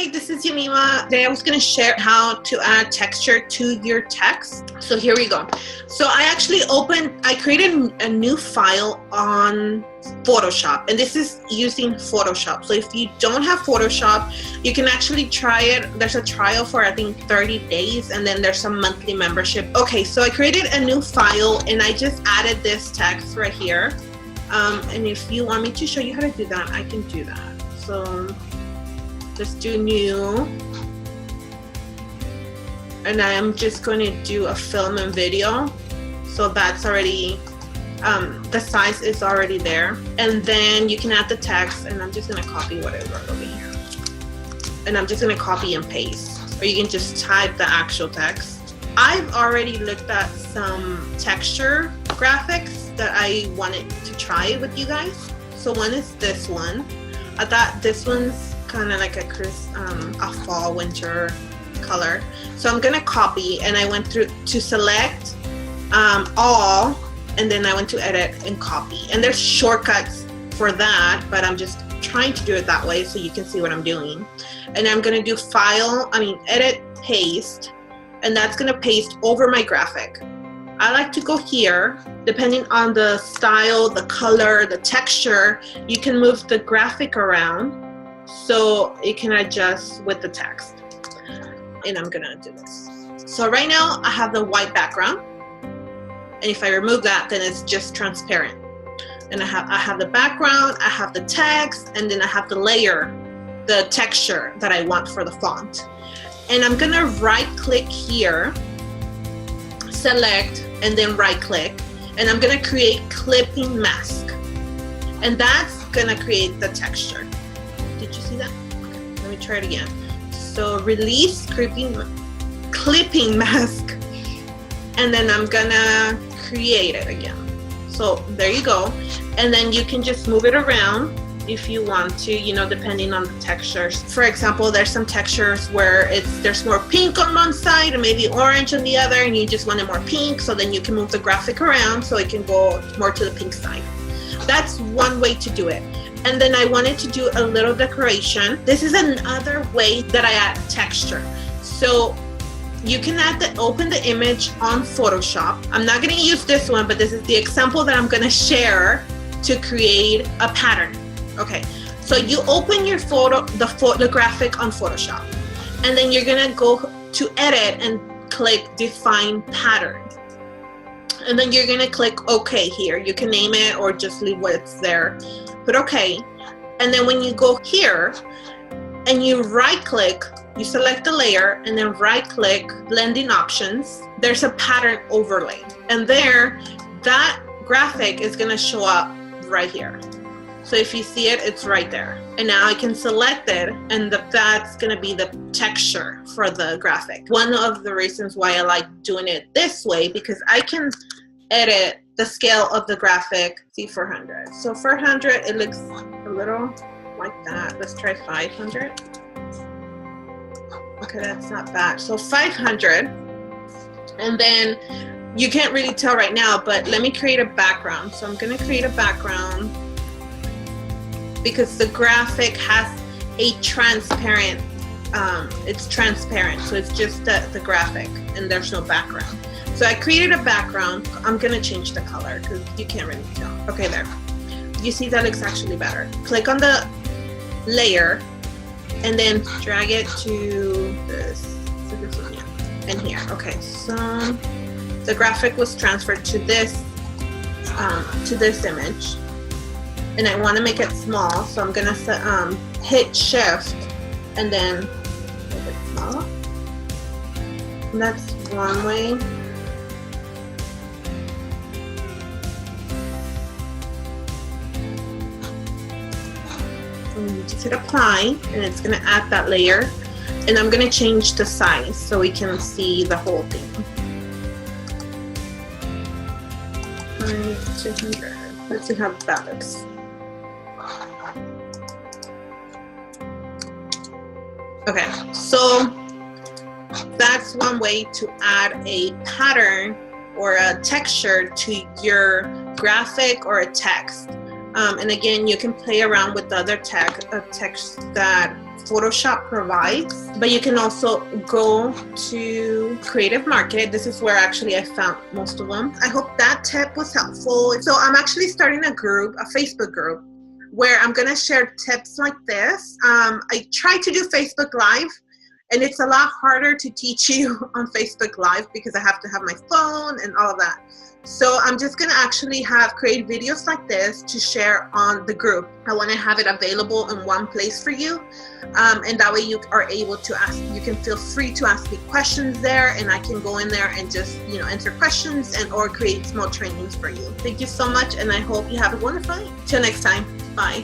Hi, this is Yanima. Today I was going to share how to add texture to your text. So here we go. So I created a new file on Photoshop, and this is using Photoshop. So if you don't have Photoshop, you can actually try it. There's a trial for I think 30 days, and then there's some monthly membership. Okay, so I created a new file and I just added this text right here. And if you want me to show you how to do that, I can do that. So just do new, and I'm just going to do a film and video. So that's already, the size is already there. And then you can add the text, and I'm just going to copy what I wrote over here. And I'm just going to copy and paste, or you can just type the actual text. I've already looked at some texture graphics that I wanted to try with you guys. So one is this one. I thought this one's kind of like a fall winter color. So I'm gonna copy, and I went through to select all, and then I went to edit and copy. And there's shortcuts for that, but I'm just trying to do it that way so you can see what I'm doing. And I'm gonna do edit, paste, and that's gonna paste over my graphic. I like to go here, depending on the style, the color, the texture, you can move the graphic around so it can adjust with the text. And I'm gonna do this. So right now I have the white background, and if I remove that, then it's just transparent. And I have the background, I have the text, and then I have the layer, the texture that I want for the font. And I'm gonna right click here, select, and then right click, and I'm gonna create clipping mask, and that's gonna create the texture. Did you see that? Okay, let me try it again. So release clipping mask, and then I'm gonna create it again. So there you go. And then you can just move it around if you want to, depending on the textures. For example, there's some textures where there's more pink on one side and maybe orange on the other, and you just want it more pink, so then you can move the graphic around so it can go more to the pink side. That's one way to do it. And then I wanted to do a little decoration. This is another way that I add texture. So you can open the image on Photoshop. I'm not gonna use this one, but this is the example that I'm gonna share to create a pattern. Okay, so you open your the graphic on Photoshop, and then you're gonna go to edit and click define pattern. And then you're gonna click OK here. You can name it or just leave what's there, but OK. And then when you go here and you right click, you select the layer and then right click blending options, there's a pattern overlay, and there that graphic is gonna show up right here. So if you see it, it's right there. And now I can select it, and that's gonna be the texture for the graphic. One of the reasons why I like doing it this way, because I can edit the scale of the graphic. See, 400. So 400, it looks a little like that. Let's try 500. Okay, that's not bad. So 500, and then you can't really tell right now, but let me create a background. So I'm gonna create a background, because the graphic has a transparent, it's transparent, so it's just the graphic and there's no background. So I created a background. I'm gonna change the color because you can't really tell. Okay, there. You see that looks actually better. Click on the layer and then drag it to this. So this one, yeah, and here. Okay, so the graphic was transferred to this image. And I want to make it small, so I'm gonna hit shift and then make it smaller. And that's one way. And you just hit apply, and it's gonna add that layer. And I'm gonna change the size so we can see the whole thing. 200. Let's see how that looks. Okay, so that's one way to add a pattern or a texture to your graphic or a text. And again, you can play around with the other text that Photoshop provides, but you can also go to Creative Market. This is where actually I found most of them. I hope that tip was helpful. So I'm actually starting a group, a Facebook group, where I'm gonna share tips like this. I try to do Facebook Live, and it's a lot harder to teach you on Facebook Live because I have to have my phone and all of that. So I'm just gonna actually create videos like this to share on the group. I wanna have it available in one place for you. And that way you are able to ask, you can feel free to ask me questions there, and I can go in there and just, answer questions or create small trainings for you. Thank you so much, and I hope you have a wonderful day. Till next time, bye.